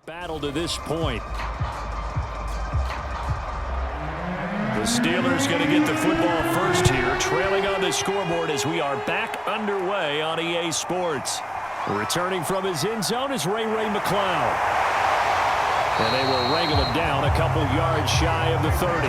battle to this point. The Steelers going to get the football first here, trailing on the scoreboard as we are back underway on EA Sports. Returning from his end zone is Ray McCloud. And they will wrangle him down a couple yards shy of the 30.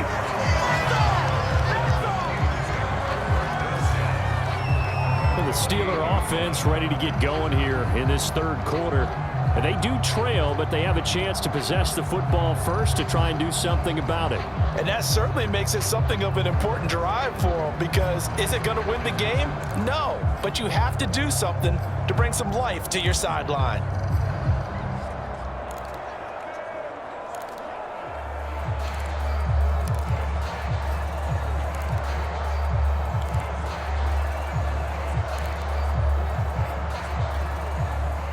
And the Steeler offense ready to get going here in this third quarter. And they do trail, but they have a chance to possess the football first to try and do something about it. And that certainly makes it something of an important drive for them, because is it going to win the game? No, but you have to do something to bring some life to your sideline.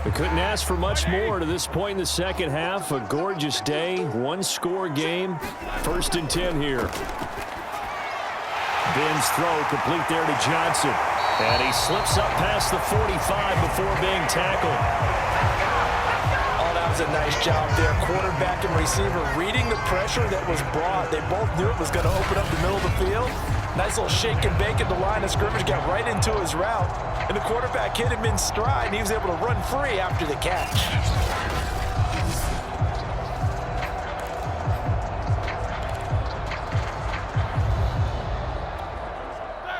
They couldn't ask for much more to this point in the second half. A gorgeous day, one-score game. 1st and 10 here. Ben's throw complete there to Johnson. And he slips up past the 45 before being tackled. Oh, that was a nice job there. Quarterback and receiver reading the pressure that was brought. They both knew it was going to open up the middle of the field. Nice little shake and bake at the line of scrimmage, got right into his route. And the quarterback hit him in stride, and he was able to run free after the catch.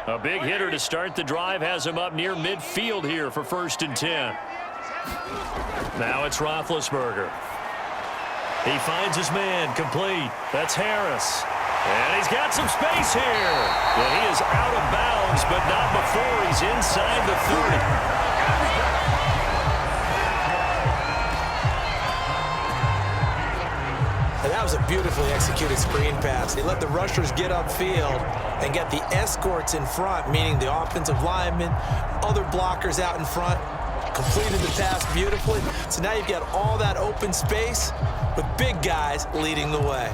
A big hitter to start the drive has him up near midfield here for 1st and 10. Now it's Roethlisberger. He finds his man complete. That's Harris. And he's got some space here. And he is out of bounds, but not before he's inside the 30. And that was a beautifully executed screen pass. He let the rushers get upfield and get the escorts in front, meaning the offensive linemen, other blockers out in front, completed the pass beautifully. So now you've got all that open space with big guys leading the way.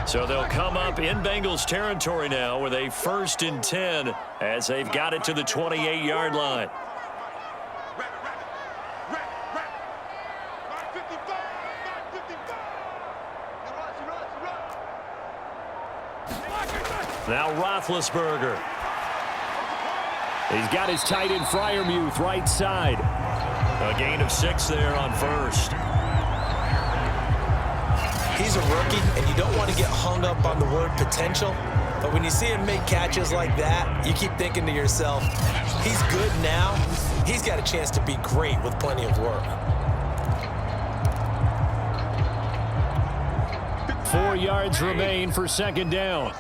So they'll come up in Bengals territory now with a 1st and 10 as they've got it to the 28-yard line. Now Roethlisberger. He's got his tight end Freiermuth right side. A gain of 6 there on 1st. He's a rookie, and you don't want to get hung up on the word potential. But when you see him make catches like that, you keep thinking to yourself, he's good now. He's got a chance to be great with plenty of work. 4 yards remain for 2nd down.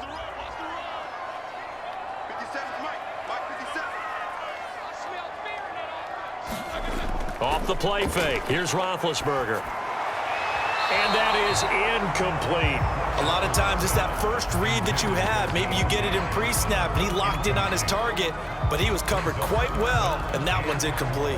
Off the play fake. Here's Roethlisberger. And that is incomplete. A lot of times it's that first read that you have. Maybe you get it in pre-snap, and he locked in on his target, but he was covered quite well, and that one's incomplete.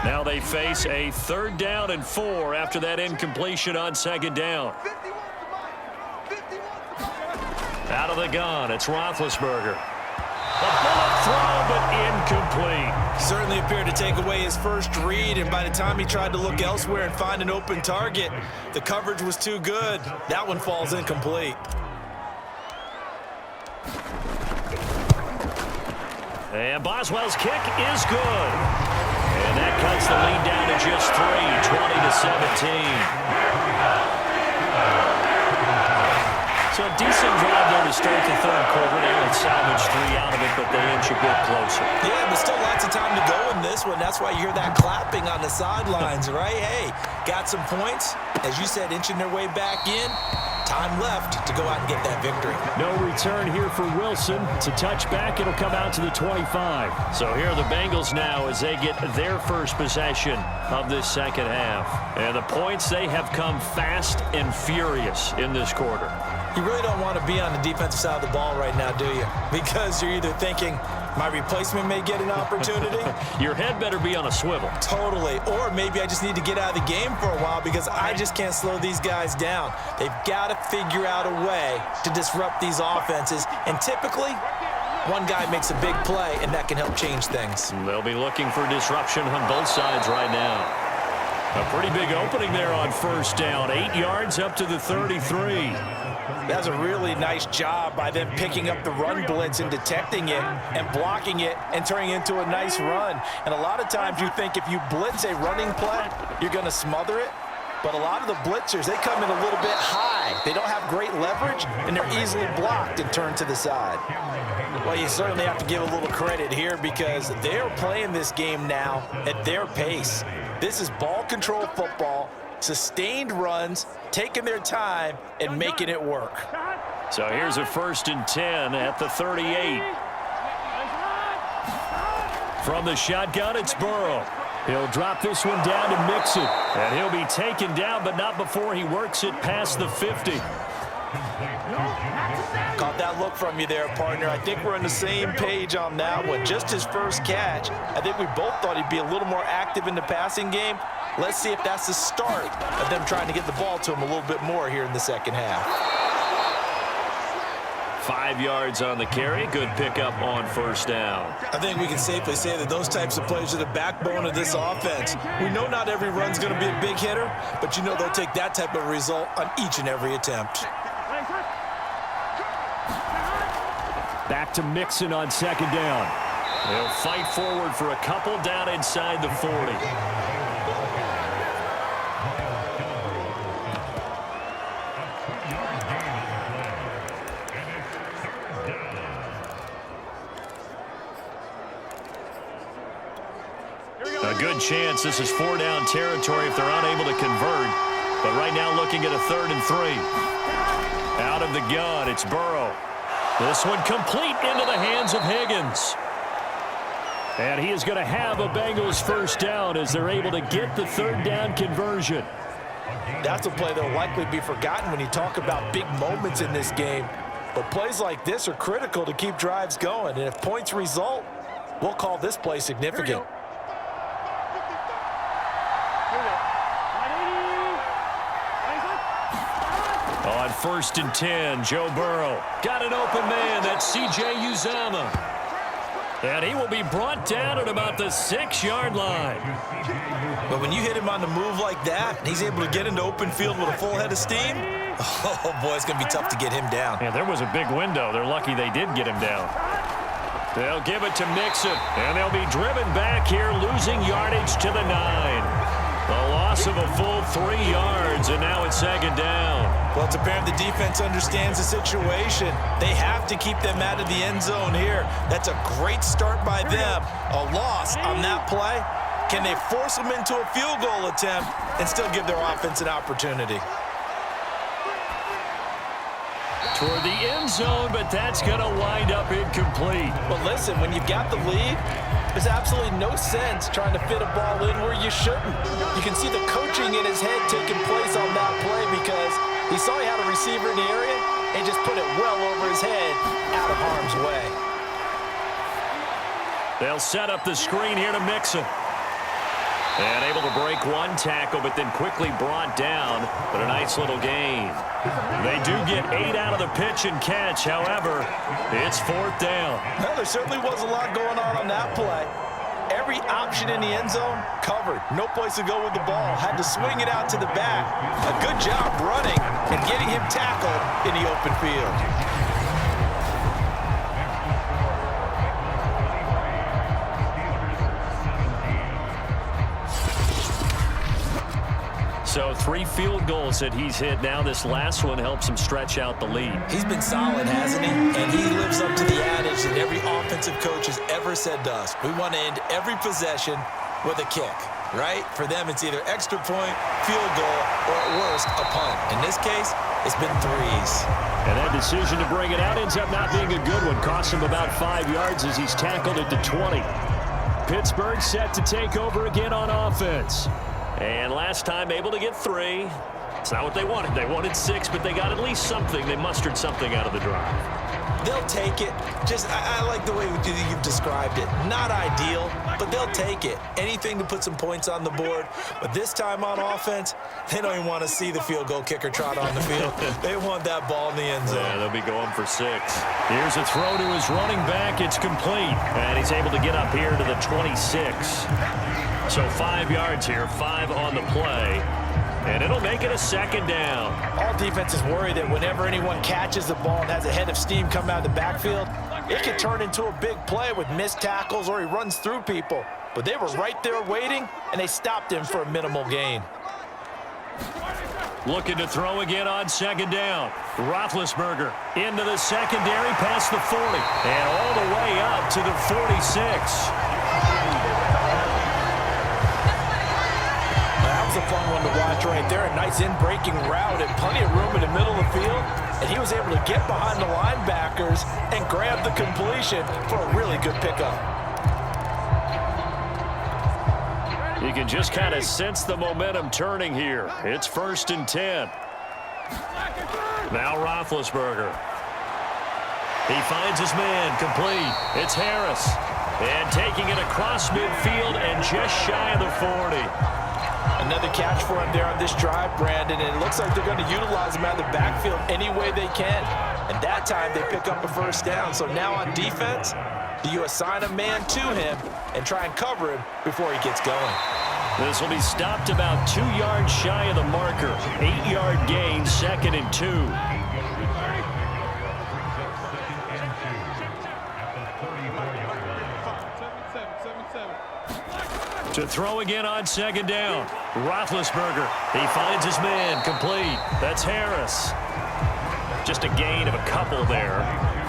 Now they face a 3rd down and 4 after that incompletion on 2nd down. Out of the gun, it's Roethlisberger. A bullet throw, but incomplete. Certainly appeared to take away his first read, and by the time he tried to look elsewhere and find an open target, the coverage was too good. That one falls incomplete. And Boswell's kick is good. And that cuts the lead down to just 3, 20-17. So a decent drive there to start the 3rd quarter. They only salvaged 3 out of it, but they inch a bit closer. Yeah, but still lots of time to go in this one. That's why you hear that clapping on the sidelines, right? Hey, got some points. As you said, inching their way back in. Time left to go out and get that victory. No return here for Wilson. To touch back, it'll come out to the 25. So here are the Bengals now as they get their first possession of this second half. And the points, they have come fast and furious in this quarter. You really don't want to be on the defensive side of the ball right now, do you? Because you're either thinking, My replacement may get an opportunity. Your head better be on a swivel. Totally. Or maybe I just need to get out of the game for a while because I just can't slow these guys down. They've got to figure out a way to disrupt these offenses. And typically, one guy makes a big play, and that can help change things. They'll be looking for disruption on both sides right now. A pretty big opening there on first down. 8 yards up to the 33. That's a really nice job by them picking up the run blitz and detecting it and blocking it and turning it into a nice run. And a lot of times you think if you blitz a running play, you're going to smother it. But a lot of the blitzers, they come in a little bit high. They don't have great leverage, and they're easily blocked and turned to the side. Well, you certainly have to give a little credit here because they're playing this game now at their pace. This is ball control football, sustained runs, taking their time, and making it work. So here's a 1st and 10 at the 38. From the shotgun, it's Burrow. He'll drop this one down to Mixon. And he'll be taken down, but not before he works it past the 50. Caught that look from you there, partner. I think we're on the same page on that one. Just his first catch. I think we both thought he'd be a little more active in the passing game. Let's see if that's the start of them trying to get the ball to him a little bit more here in the second half. 5 yards on the carry. Good pickup on first down. I think we can safely say that those types of plays are the backbone of this offense. We know not every run's going to be a big hitter, but you know they'll take that type of result on each and every attempt. Back to Mixon on 2nd down. They'll fight forward for a couple down inside the 40. A good chance this is 4-down territory if they're unable to convert. But right now looking at a 3rd and 3. Out of the gun, it's Burrow. This one complete into the hands of Higgins. And he is going to have a Bengals 1st down as they're able to get the 3rd down conversion. That's a play that will likely be forgotten when you talk about big moments in this game. But plays like this are critical to keep drives going. And if points result, we'll call this play significant. On 1st and 10, Joe Burrow got an open man. That's C.J. Uzomah. And he will be brought down at about the 6-yard line. But when you hit him on the move like that, and he's able to get into open field with a full head of steam, oh, boy, it's going to be tough to get him down. Yeah, there was a big window. They're lucky they did get him down. They'll give it to Mixon, and they'll be driven back here, losing yardage to the 9. A loss of a full 3 yards, and now it's 2nd down. Well, it's apparent the defense understands the situation. They have to keep them out of the end zone here. That's a great start by them. A loss on that play. Can they force them into a field goal attempt and still give their offense an opportunity? Toward the end zone, but that's going to wind up incomplete. But listen, when you've got the lead, there's absolutely no sense trying to fit a ball in where you shouldn't. You can see the coaching in his head taking place on that play because he saw he had a receiver in the area and just put it well over his head out of harm's way. They'll set up the screen here to Mixon. And able to break one tackle, but then quickly brought down. But a nice little gain. They do get 8 out of the pitch and catch. However, it's 4th down. Well, there certainly was a lot going on that play. Every option in the end zone covered. No place to go with the ball. Had to swing it out to the back. A good job running and getting him tackled in the open field. So 3 field goals that he's hit now. This last one helps him stretch out the lead. He's been solid, hasn't he? And he lives up to the adage that every offensive coach has ever said to us. We want to end every possession with a kick, right? For them, it's either extra point, field goal, or at worst, a punt. In this case, it's been 3s. And that decision to bring it out ends up not being a good one. Cost him about 5 yards as he's tackled at the 20. Pittsburgh set to take over again on offense. And last time able to get 3. It's not what they wanted. They wanted 6, but they got at least something. They mustered something out of the drive. They'll take it. I like the way you've described it. Not ideal, but they'll take it. Anything to put some points on the board. But this time on offense, they don't even want to see the field goal kicker trot on the field. They want that ball in the end zone. Yeah, they'll be going for 6. Here's a throw to his running back. It's complete. And he's able to get up here to the 26. So 5 yards here, 5 on the play. And it'll make it a 2nd down. All defenses worry that whenever anyone catches the ball and has a head of steam come out of the backfield, it could turn into a big play with missed tackles or he runs through people. But they were right there waiting, and they stopped him for a minimal gain. Looking to throw again on 2nd down. Roethlisberger into the secondary past the 40. And all the way up to the 46. A fun one to watch right there. A nice in-breaking route and plenty of room in the middle of the field. And he was able to get behind the linebackers and grab the completion for a really good pickup. You can just kind of sense the momentum turning here. It's 1st and 10. Now Roethlisberger. He finds his man complete. It's Harris. And taking it across midfield and just shy of the 40. Another catch for him there on this drive, Brandon, and it looks like they're going to utilize him out of the backfield any way they can. And that time they pick up a 1st down. So now on defense, do you assign a man to him and try and cover him before he gets going? This will be stopped about 2 yards shy of the marker. 8-yard gain, 2nd and 2. To throw again on 2nd down. Roethlisberger. He finds his man complete. That's Harris. Just a gain of a couple there.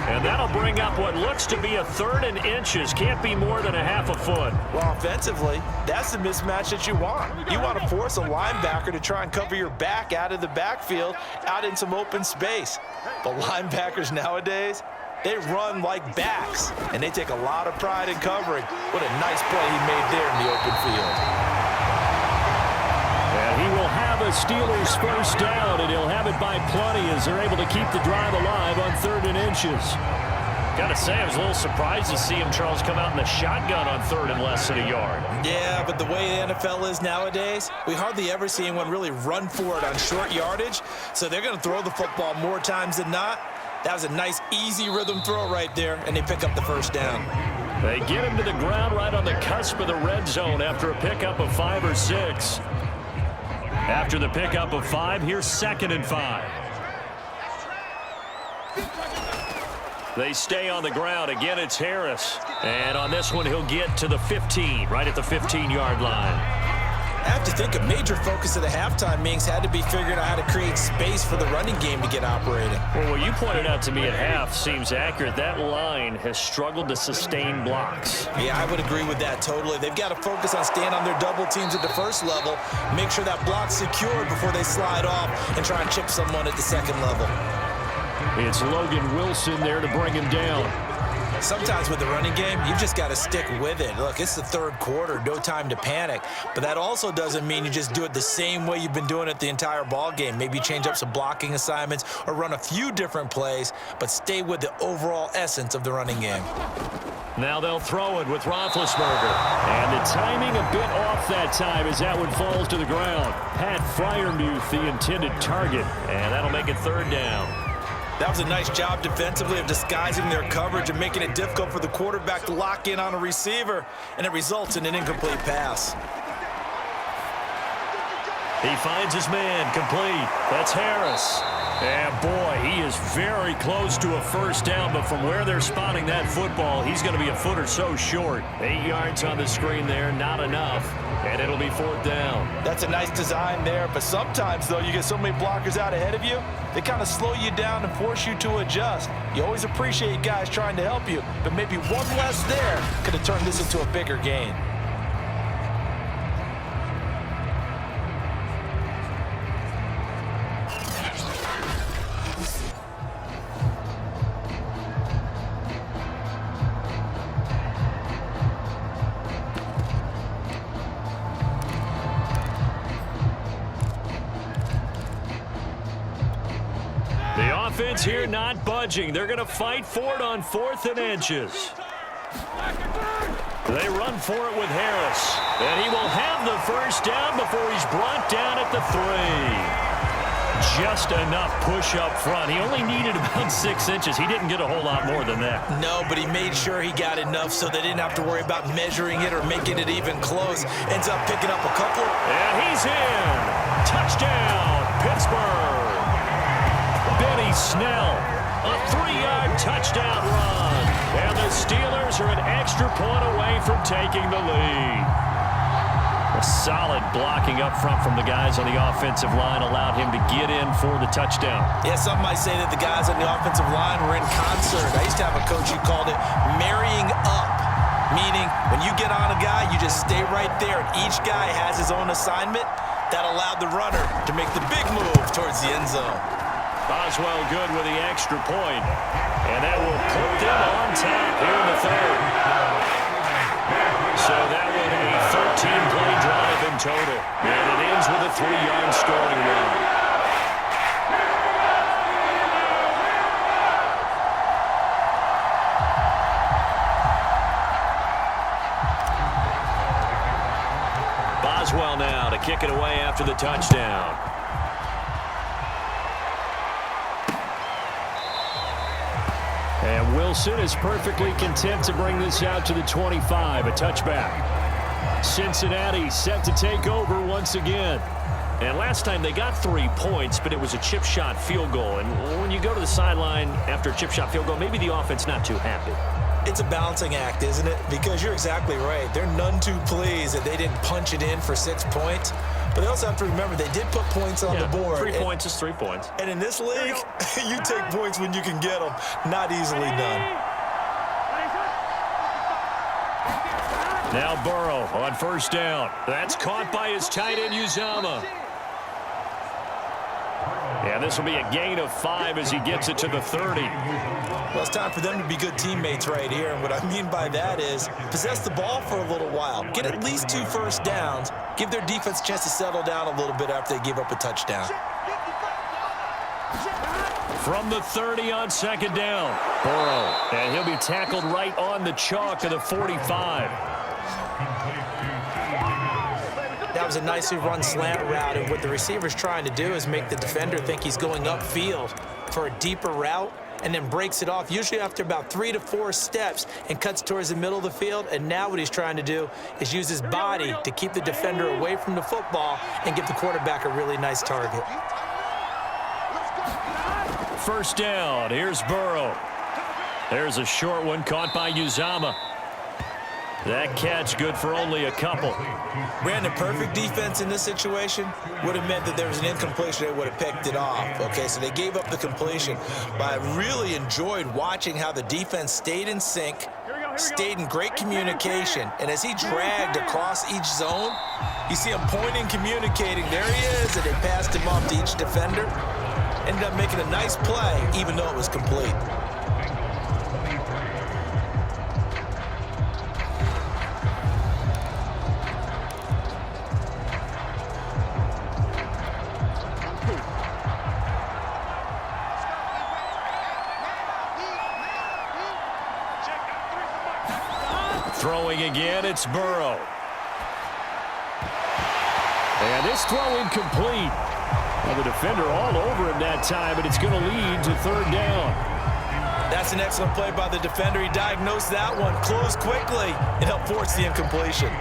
And that'll bring up what looks to be a 3rd and inches. Can't be more than a half a foot. Well, offensively, that's the mismatch that you want. You want to force a linebacker to try and cover your back out of the backfield, out in some open space. But linebackers nowadays, they run like backs, and they take a lot of pride in covering. What a nice play he made there in the open field. And he will have a Steelers 1st down, and he'll have it by plenty as they're able to keep the drive alive on 3rd and inches. Got to say, I was a little surprised to see him, Charles, come out in the shotgun on 3rd and less than a yard. Yeah, but the way the NFL is nowadays, we hardly ever see anyone really run for it on short yardage, so they're going to throw the football more times than not. That was a nice, easy rhythm throw right there, and they pick up the 1st down. They get him to the ground right on the cusp of the red zone after a pickup of 5 or 6. After the pickup of 5, here's 2nd and 5. They stay on the ground. Again, it's Harris. And on this one, he'll get to the 15, right at the 15-yard line. I have to think a major focus of the halftime meetings had to be figuring out how to create space for the running game to get operating. Well, what you pointed out to me at half seems accurate. That line has struggled to sustain blocks. Yeah, I would agree with that totally. They've got to focus on staying on their double teams at the 1st level, make sure that block's secured before they slide off and try and chip someone at the 2nd level. It's Logan Wilson there to bring him down. Sometimes with the running game, you've just got to stick with it. Look, it's the 3rd quarter, no time to panic. But that also doesn't mean you just do it the same way you've been doing it the entire ball game. Maybe change up some blocking assignments or run a few different plays, but stay with the overall essence of the running game. Now they'll throw it with Roethlisberger. And the timing a bit off that time as that one falls to the ground. Pat Freiermuth, the intended target, and that'll make it 3rd down. That was a nice job defensively of disguising their coverage and making it difficult for the quarterback to lock in on a receiver, and it results in an incomplete pass. He finds his man complete. That's Harris. And boy, he is very close to a 1st down, but from where they're spotting that football, he's going to be a foot or so short. 8 yards on the screen there, not enough. And it'll be 4th down. That's a nice design there, but sometimes, though, you get so many blockers out ahead of you, they kind of slow you down and force you to adjust. You always appreciate guys trying to help you, but maybe one less there could have turned this into a bigger gain. offense here not budging. They're going to fight for it on 4th and inches. They run for it with Harris. And he will have the first down before he's brought down at the 3. Just enough push up front. He only needed about 6 inches. He didn't get a whole lot more than that. No, but he made sure he got enough so they didn't have to worry about measuring it or making it even close. Ends up picking up a couple. And he's in. Touchdown, Pittsburgh. Benny Snell, a 3-yard touchdown run. And the Steelers are an extra point away from taking the lead. A solid blocking up front from the guys on the offensive line allowed him to get in for the touchdown. Yeah, some might say that the guys on the offensive line were in concert. I used to have a coach who called it marrying up, meaning when you get on a guy, you just stay right there, and each guy has his own assignment. That allowed the runner to make the big move towards the end zone. Boswell good with the extra point, and that will put them on top here in the 3rd. So that was a 13-play drive in total, and it ends with a 3-yard scoring run. Boswell now to kick it away after the touchdown. And Wilson is perfectly content to bring this out to the 25, a touchback. Cincinnati set to take over once again. And last time they got 3 points, but it was a chip shot field goal. And when you go to the sideline after a chip shot field goal, maybe the offense not too happy. It's a balancing act, isn't it? Because you're exactly right. They're none too pleased that they didn't punch it in for 6 points. But they also have to remember they did put points on the board. 3 points is 3 points. And in this league, you take points when you can get them. Not easily done. Now Burrow on first down. That's caught by his tight end, Uzomah. And this will be a gain of 5 as he gets it to the 30. Well, it's time for them to be good teammates right here. And what I mean by that is possess the ball for a little while. Get at least 2 first downs. Give their defense a chance to settle down a little bit after they give up a touchdown. From the 30 on second down, Burrow. And he'll be tackled right on the chalk of the 45. That was a nicely run slant route, and what the receiver's trying to do is make the defender think he's going upfield for a deeper route and then breaks it off, usually after about 3 to 4 steps, and cuts towards the middle of the field. And now what he's trying to do is use his body to keep the defender away from the football and give the quarterback a really nice target. First down, here's Burrow. There's a short one caught by Uzomah. That catch good for only a couple. Brandon, perfect defense in this situation would have meant that there was an incompletion. They would have picked it off. Okay, so they gave up the completion. But I really enjoyed watching how the defense stayed in sync, stayed in great communication. And as he dragged across each zone, you see him pointing, communicating. There he is, and they passed him off to each defender. Ended up making a nice play, even though it was complete. Throwing again, it's Burrow. And this throw incomplete. Well, the defender all over him that time, but it's going to lead to third down. That's an excellent play by the defender. He diagnosed that one, closed quickly, and helped force the incompletion.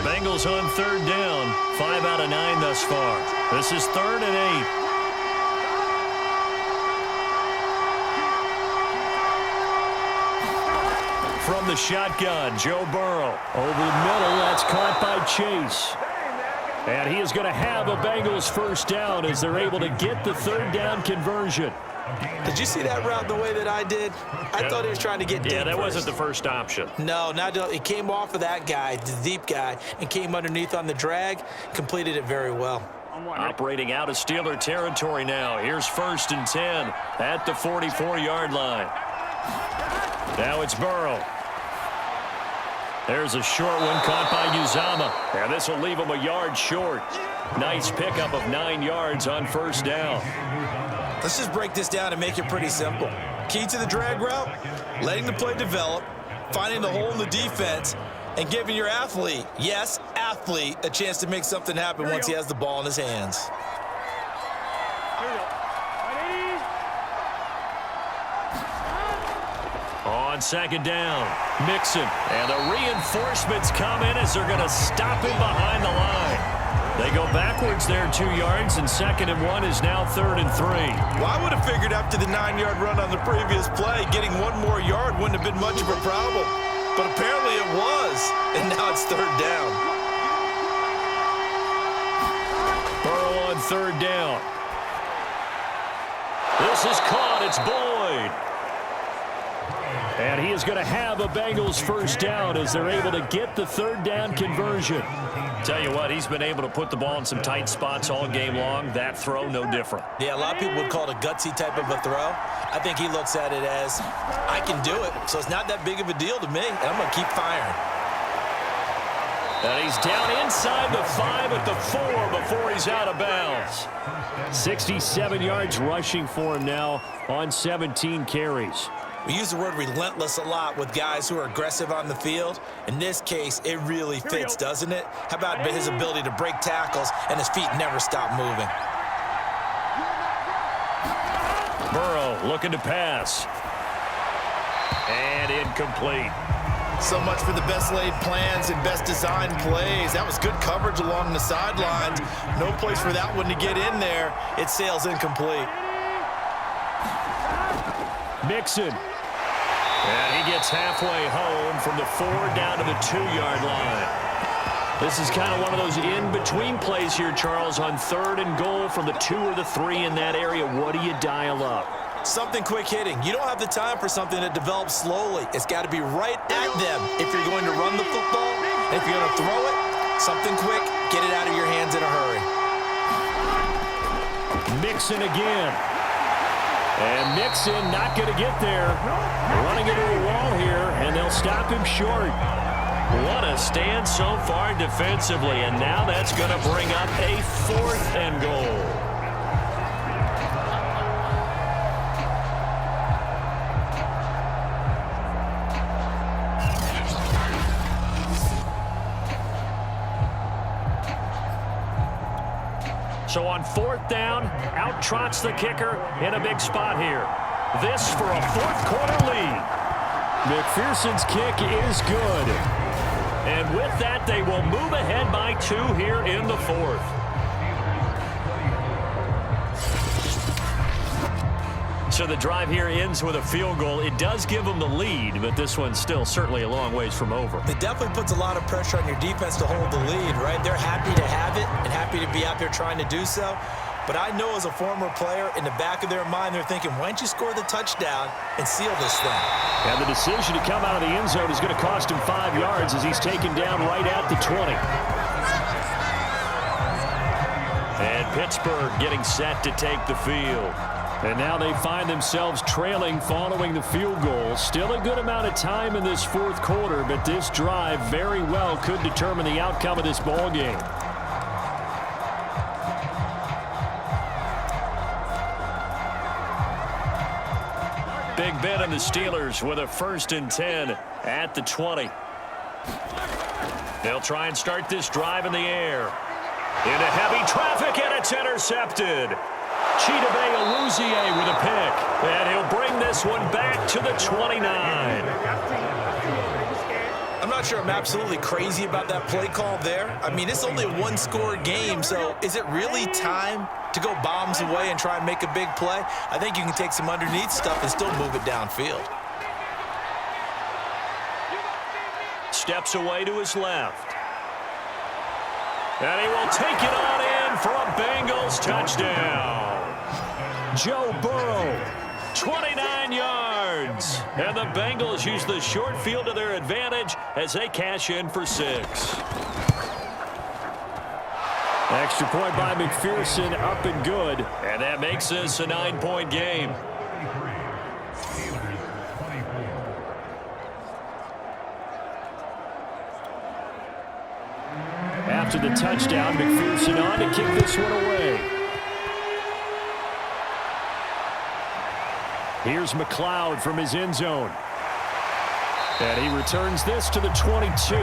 Bengals on third down. 5 out of 9 thus far. This is 3rd and 8. From the shotgun, Joe Burrow. Over the middle, that's caught by Chase. And he is going to have a Bengals first down as they're able to get the third down conversion. Did you see that route the way that I did? I thought he was trying to get deep. Yeah, that wasn't the first option. No, it came off of that guy, the deep guy, and came underneath on the drag, completed it very well. Operating out of Steeler territory now. Here's 1st and 10 at the 44-yard line. Now it's Burrow. There's a short one caught by Uzama. And this will leave him a yard short. Nice pickup of 9 yards on 1st down. Let's just break this down and make it pretty simple. Key to the drag route, letting the play develop, finding the hole in the defense, and giving your athlete, yes, athlete, a chance to make something happen once he has the ball in his hands. On 2nd down, Mixon. And the reinforcements come in as they're going to stop him behind the line. They go backwards there 2 yards, and 2nd and 1 is now 3rd and 3. Well, I would have figured after the 9-yard run on the previous play, getting 1 more yard wouldn't have been much of a problem. But apparently it was, and now it's 3rd down. Burrow on 3rd down. This is caught. It's Boyd. And he is going to have a Bengals 1st down as they're able to get the 3rd down conversion. Tell you what, he's been able to put the ball in some tight spots all game long. That throw, no different. Yeah, a lot of people would call it a gutsy type of a throw. I think he looks at it as, I can do it, so it's not that big of a deal to me, and I'm going to keep firing. And he's down inside the 5 at the 4 before he's out of bounds. 67 yards rushing for him now on 17 carries. We use the word relentless a lot with guys who are aggressive on the field. In this case, it really fits, doesn't it? How about his ability to break tackles and his feet never stop moving? Burrow looking to pass. And incomplete. So much for the best laid plans and best designed plays. That was good coverage along the sidelines. No place for that one to get in there. It sails incomplete. Mixon. And he gets halfway home from the 4 down to the 2-yard line. This is kind of one of those in-between plays here, Charles, on 3rd and goal from the 2 or the 3 in that area. What do you dial up? Something quick hitting. You don't have the time for something that develops slowly. It's got to be right at them if you're going to run the football. And if you're going to throw it, something quick, get it out of your hands in a hurry. Mixon again. And Mixon not going to get there. Running into a wall here, and they'll stop him short. What a stand so far defensively, and now that's going to bring up a 4th and goal. So on 4th down, out trots the kicker in a big spot here. This for a 4th quarter lead. McPherson's kick is good. And with that, they will move ahead by 2 here in the 4th. So the drive here ends with a field goal. It does give them the lead, but this one's still certainly a long ways from over. It definitely puts a lot of pressure on your defense to hold the lead, right? They're happy to have it and happy to be out there trying to do so. But I know as a former player, in the back of their mind, they're thinking, why don't you score the touchdown and seal this thing? And the decision to come out of the end zone is going to cost him 5 yards as he's taken down right at the 20. And Pittsburgh getting set to take the field. And now they find themselves trailing following the field goal. Still a good amount of time in this 4th quarter, but this drive very well could determine the outcome of this ball game. Big Ben and the Steelers with a 1st and 10 at the 20. They'll try and start this drive in the air. Into heavy traffic, and it's intercepted. Chidobe Awuzie with a pick, and he'll bring this one back to the 29. I'm not sure I'm absolutely crazy about that play call there. I mean, it's only a 1-score game, so is it really time to go bombs away and try and make a big play? I think you can take some underneath stuff and still move it downfield. Steps away to his left. And he will take it on in for a Bengals touchdown. Joe Burrow, 29 yards. And the Bengals use the short field to their advantage as they cash in for 6. Extra point by McPherson, up and good. And that makes this a 9-point game. After the touchdown, McPherson on to kick this one away. Here's McLeod from his end zone. And he returns this to the 22.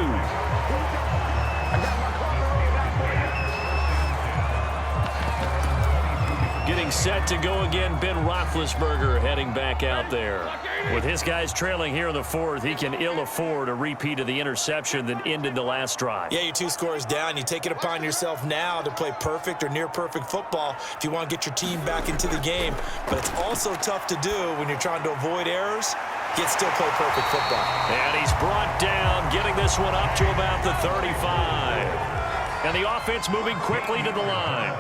Getting set to go again, Ben Roethlisberger heading back out there. With his guys trailing here in the fourth, he can ill afford a repeat of the interception that ended the last drive. Yeah, you're 2 scores down. You take it upon yourself now to play perfect or near-perfect football if you want to get your team back into the game. But it's also tough to do when you're trying to avoid errors, yet still play perfect football. And he's brought down, getting this one up to about the 35. And the offense moving quickly to the line.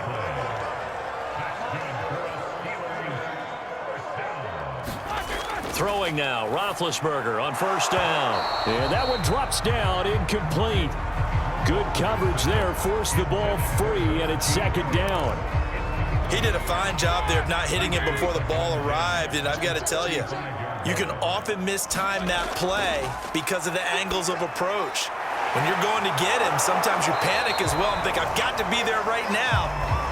Throwing now, Roethlisberger on first down. And that one drops down, incomplete. Good coverage there, forced the ball free, and it's second down. He did a fine job there of not hitting it before the ball arrived, and I've got to tell you, you can often mistime that play because of the angles of approach. When you're going to get him, sometimes you panic as well and think, I've got to be there right now.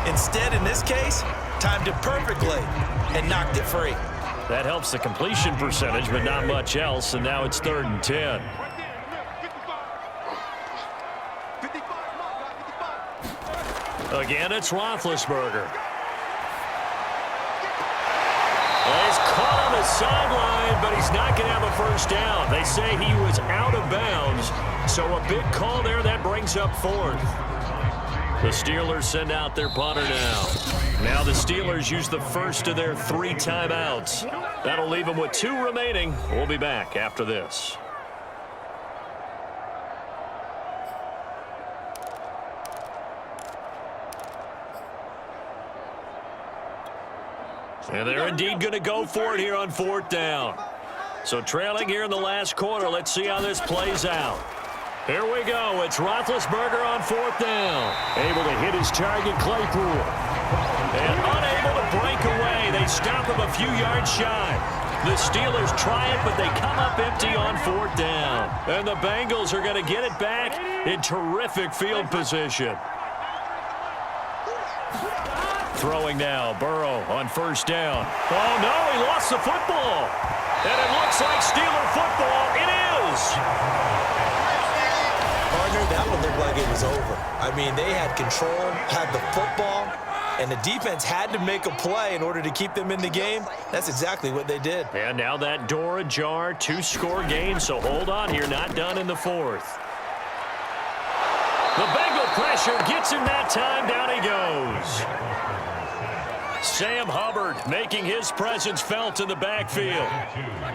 Instead, in this case, timed it perfectly and knocked it free. That helps the completion percentage, but not much else, and now it's 3rd and 10. Again, it's Roethlisberger. He's caught on the sideline, but he's not going to have a first down. They say he was out of bounds, so a big call there that brings up 4th. The Steelers send out their punter now. Now the Steelers use the first of their 3 timeouts. That'll leave them with 2 remaining. We'll be back after this. And they're indeed going to go for it here on 4th down. So trailing here in the last quarter, let's see how this plays out. Here we go. It's Roethlisberger on 4th down. Able to hit his target, Claypool. And unable to break away. They stop him a few yards shy. The Steelers try it, but they come up empty on 4th down. And the Bengals are going to get it back in terrific field position. Throwing now, Burrow on first down. Oh, no, he lost the football. And it looks like Steeler football. It is. Partner, that one looked like it was over. I mean, they had control, had the football, and the defense had to make a play in order to keep them in the game. That's exactly what they did. And now that door ajar, 2-score game, so hold on here, not done in the 4th. The Bengal pressure gets him that time, down he goes. Sam Hubbard making his presence felt in the backfield.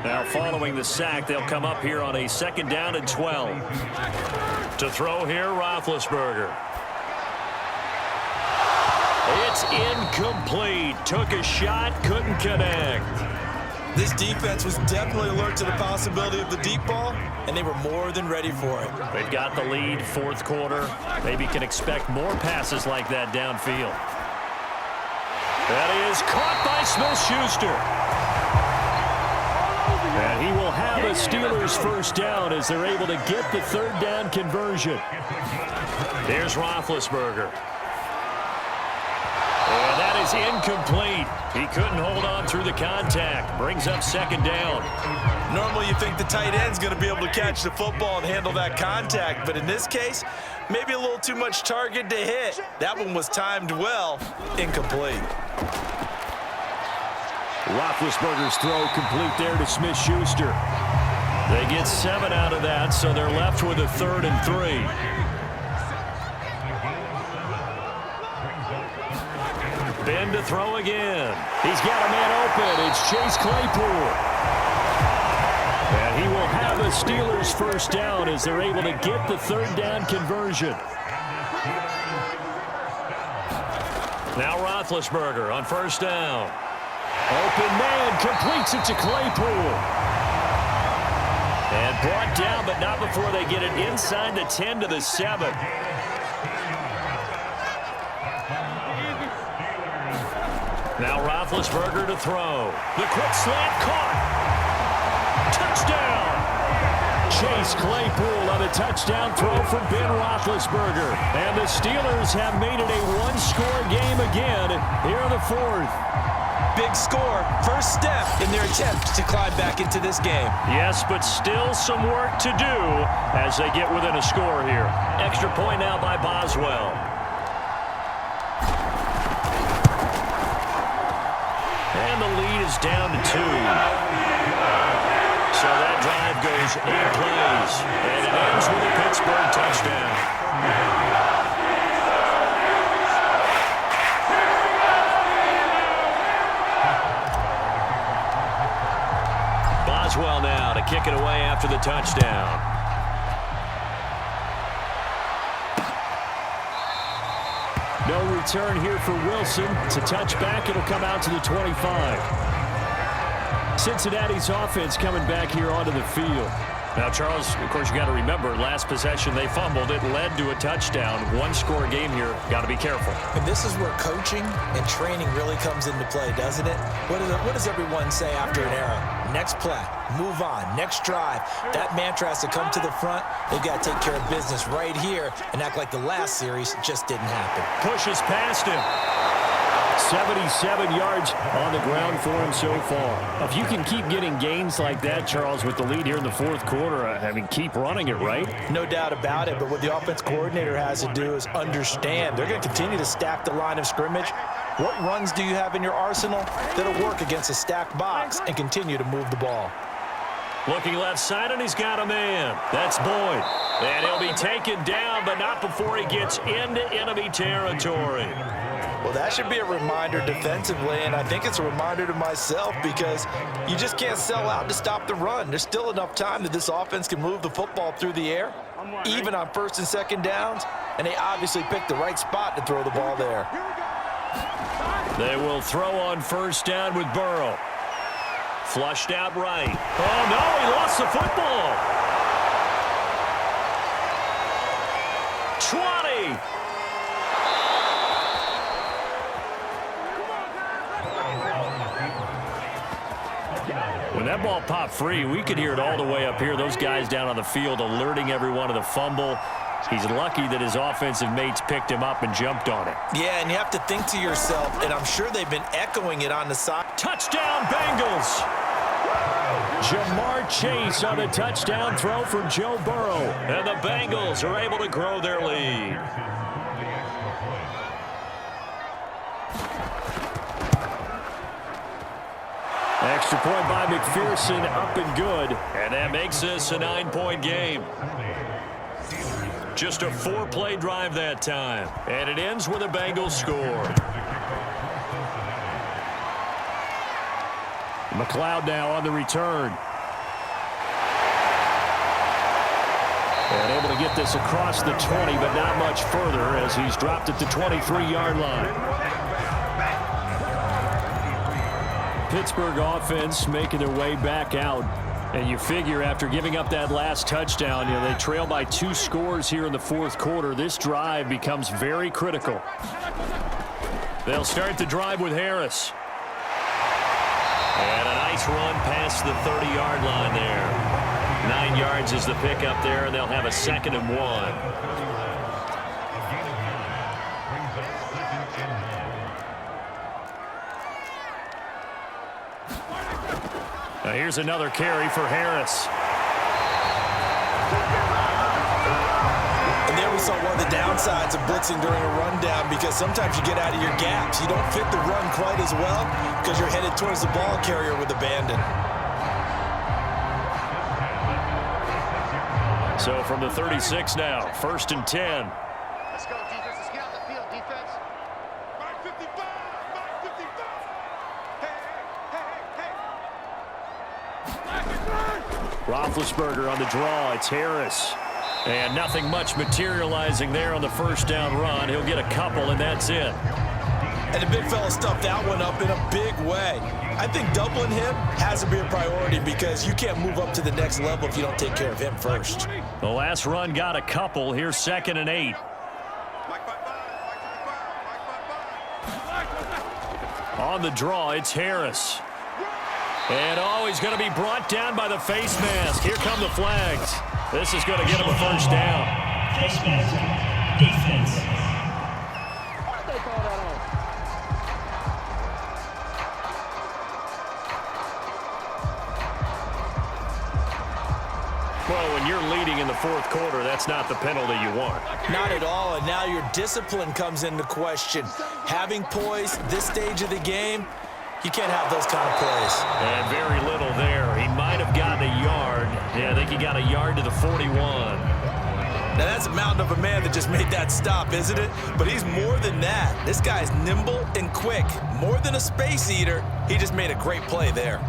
Now following the sack, they'll come up here on a 2nd down and 12. To throw here, Roethlisberger. It's incomplete. Took a shot, couldn't connect. This defense was definitely alert to the possibility of the deep ball, and they were more than ready for it. They've got the lead, 4th quarter. Maybe can expect more passes like that downfield. That is caught by Smith-Schuster. And he will have a Steelers first down as they're able to get the 3rd down conversion. There's Roethlisberger. And that is incomplete. He couldn't hold on through the contact. Brings up 2nd down. Normally you think the tight end's going to be able to catch the football and handle that contact, but in this case, maybe a little too much target to hit. That one was timed well, incomplete. Roethlisberger's throw complete there to Smith-Schuster. They get 7 out of that, so they're left with a 3rd and 3. Ben to throw again. He's got a man open. It's Chase Claypool. And he will have a Steelers first down as they're able to get the 3rd down conversion. Now Roethlisberger on first down. Open man completes it to Claypool. And brought down, but not before they get it inside the 10 to the 7. Now Roethlisberger to throw. The quick slant caught. Touchdown! Chase Claypool on a touchdown throw from Ben Roethlisberger. And the Steelers have made it a one-score game again here in the fourth. Big score, first step in their attempt to climb back into this game. Yes, but still some work to do as they get within a score here. Extra point now by Boswell. And the lead is down to 2. So that drive goes 8 plays, and it ends with a Pittsburgh touchdown. Boswell now to kick it away after the touchdown. No return here for Wilson. To touch back, it'll come out to the 25. Cincinnati's offense coming back here onto the field. Now, Charles, of course, you got to remember, last possession they fumbled. It led to a touchdown. One-score game here. Got to be careful. And this is where coaching and training really comes into play, doesn't it? What does everyone say after an error? Next play, move on, next drive. That mantra has to come to the front. They've got to take care of business right here and act like the last series just didn't happen. Pushes past him. 77 yards on the ground for him so far. If you can keep getting gains like that, Charles, with the lead here in the fourth quarter, I mean, keep running it, right? No doubt about it, but what the offense coordinator has to do is understand. They're going to continue to stack the line of scrimmage. What runs do you have in your arsenal that'll work against a stacked box and continue to move the ball? Looking left side, and he's got a man. That's Boyd. And he'll be taken down, but not before he gets into enemy territory. Well, that should be a reminder defensively, and I think it's a reminder to myself because you just can't sell out to stop the run. There's still enough time that this offense can move the football through the air, even on first and second downs, and they obviously picked the right spot to throw the ball there. They will throw on first down with Burrow. Flushed out right. Oh, no, he lost the football. 20. When that ball popped free, we could hear it all the way up here. Those guys down on the field alerting everyone of the fumble. He's lucky that his offensive mates picked him up and jumped on it. Yeah, and you have to think to yourself, and I'm sure they've been echoing it on the side. Touchdown, Bengals! Jamar Chase on a touchdown throw from Joe Burrow. And the Bengals are able to grow their lead. Extra point by McPherson, up and good. And that makes this a 9-point game. Just a 4-play drive that time. And it ends with a Bengals score. McLeod now on the return. And able to get this across the 20, but not much further as he's dropped at the 23-yard line. Pittsburgh offense making their way back out. And you figure after giving up that last touchdown, you know, they trail by 2 scores here in the fourth quarter. This drive becomes very critical. They'll start the drive with Harris. And a nice run past the 30-yard line there. 9 yards is the pickup there, and they'll have a 2nd and 1. Now here's another carry for Harris. And there we saw one of the downsides of blitzing during a rundown because sometimes you get out of your gaps. You don't fit the run quite as well because you're headed towards the ball carrier with abandon. So from the 36 now, 1st and 10. Let's go, defense. Let's get out the field, defense. 555, 555. Hey. Roethlisberger on the draw. It's Harris. And nothing much materializing there on the first down run. He'll get a couple, and that's it. And the big fella stuffed that one up in a big way. I think doubling him has to be a priority because you can't move up to the next level if you don't take care of him first. The last run got a couple. Here's 2nd and 8. On the draw, it's Harris. And, oh, he's going to be brought down by the face mask. Here come the flags. This is going to get him a first down. Face mask. Defense. Well, when you're leading in the fourth quarter, that's not the penalty you want. Not at all, and now your discipline comes into question. Having poise this stage of the game, you can't have those kind of plays. And very little there. He might have gotten a yard. Yeah, I think he got a yard to the 41. Now, that's a mountain of a man that just made that stop, isn't it? But he's more than that. This guy's nimble and quick. More than a space eater, he just made a great play there.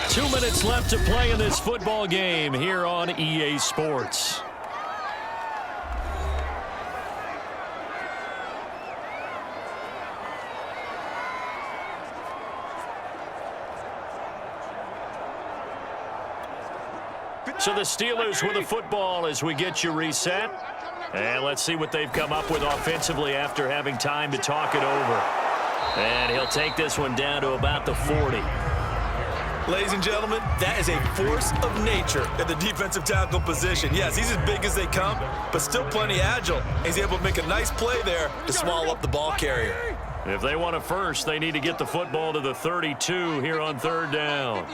Two minutes left to play in this football game here on EA Sports. So the Steelers with the football as we get you reset. And let's see what they've come up with offensively after having time to talk it over. And he'll take this one down to about the 40. Ladies and gentlemen, that is a force of nature at the defensive tackle position. Yes, he's as big as they come, but still plenty agile. He's able to make a nice play there to swallow up the ball carrier. If they want a first, they need to get the football to the 32 here on third down.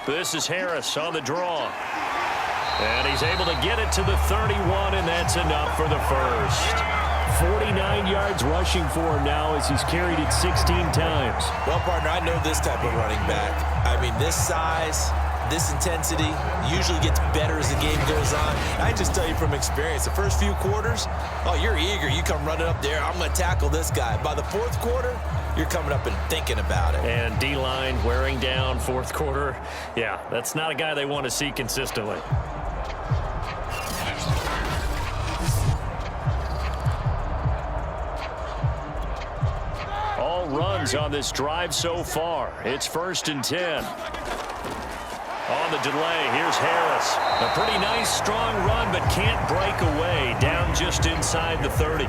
This is Harris on the draw. And he's able to get it to the 31, and that's enough for the first. 49 yards rushing for him now as he's carried it 16 times. Well, partner, I know this type of running back. I mean, this size, this intensity usually gets better as the game goes on. I just tell you from experience, the first few quarters, oh, you're eager. You come running up there, I'm going to tackle this guy. By the fourth quarter, you're coming up and thinking about it. And D-line wearing down fourth quarter. Yeah, that's not a guy they want to see consistently. All runs on this drive so far. It's 1st and 10. On the delay, here's Harris. A pretty nice, strong run, but can't break away. Down just inside the 30.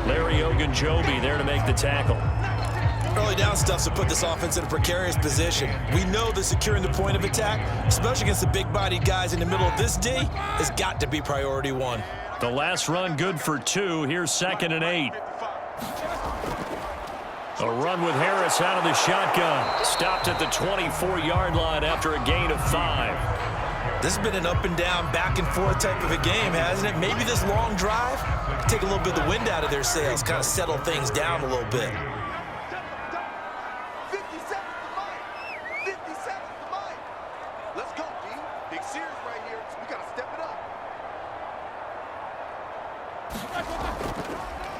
Larry Ogunjobi there to make the tackle. Early down stuff's to put this offense in a precarious position. We know that securing the point of attack, especially against the big-bodied guys in the middle of this D, has got to be priority one. The last run good for 2. Here's 2nd and 8. A run with Harris out of the shotgun. Stopped at the 24-yard line after a gain of 5. This has been an up and down, back and forth type of a game, hasn't it? Maybe this long drive take a little bit of the wind out of their sails, kind of settle things down a little bit. 50 seconds to mine. 50 seconds to mine. Let's go, D. Big series right here. We got to step it up.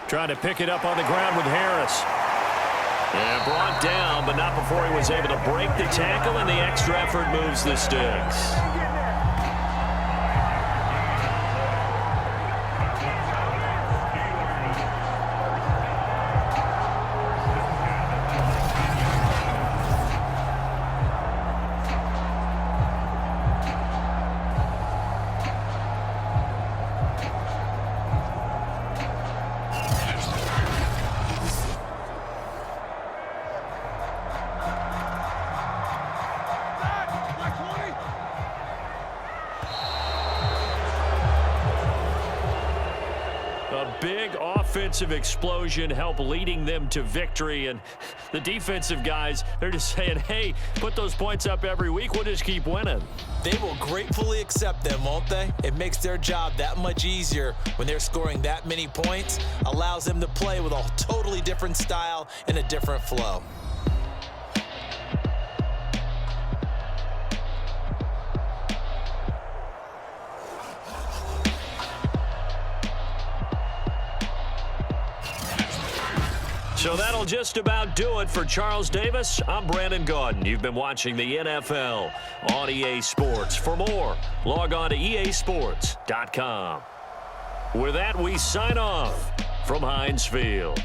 Trying to pick it up on the ground with Harris. And brought down, but not before he was able to break the tackle, and the extra effort moves the sticks. Big offensive explosion help leading them to victory, and the defensive guys, they're just saying, hey, put those points up every week, we'll just keep winning. They will gratefully accept them, won't they? It makes their job that much easier when they're scoring that many points, allows them to play with a totally different style and a different flow. So that'll just about do it for Charles Davis. I'm Brandon Gaudin. You've been watching the NFL on EA Sports. For more, log on to easports.com. With that, we sign off from Heinz Field.